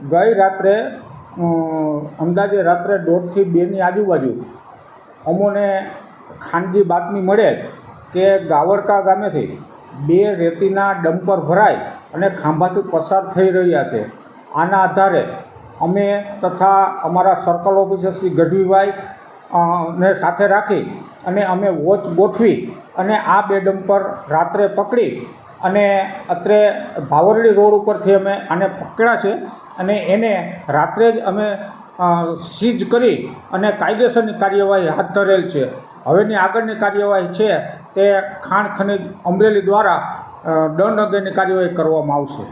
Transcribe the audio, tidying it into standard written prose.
ગઈ રાત્રે અંદાજે રાત્રે 1:30 થી 2ની આજુબાજુ અમોને ખાનગી બાતમી મળેલ કે ગાવડકા ગામેથી 2 રેતીના ડમ્પર ભરાઈ અને ખાંભાથી પસાર થઈ રહ્યા છે. આના આધારે અમે તથા અમારા સર્કલ ઓફિસર શ્રી ગઢવીભાઈ ને સાથે રાખી અને અમે વોચ ગોઠવી અને આ 2 ડમ્પર રાત્રે પકડી અને અત્રે ભાવરડી રોડ ઉપરથી અમે આને પકડ્યા છે અને એને રાત્રે જ અમે સીઝ કરી અને કાયદેસરની કાર્યવાહી હાથ ધરેલ છે. હવેની આગળની કાર્યવાહી છે તે ખાણ ખનીજ અમરેલી દ્વારા દંડ અંગેની કાર્યવાહી કરવામાં આવશે.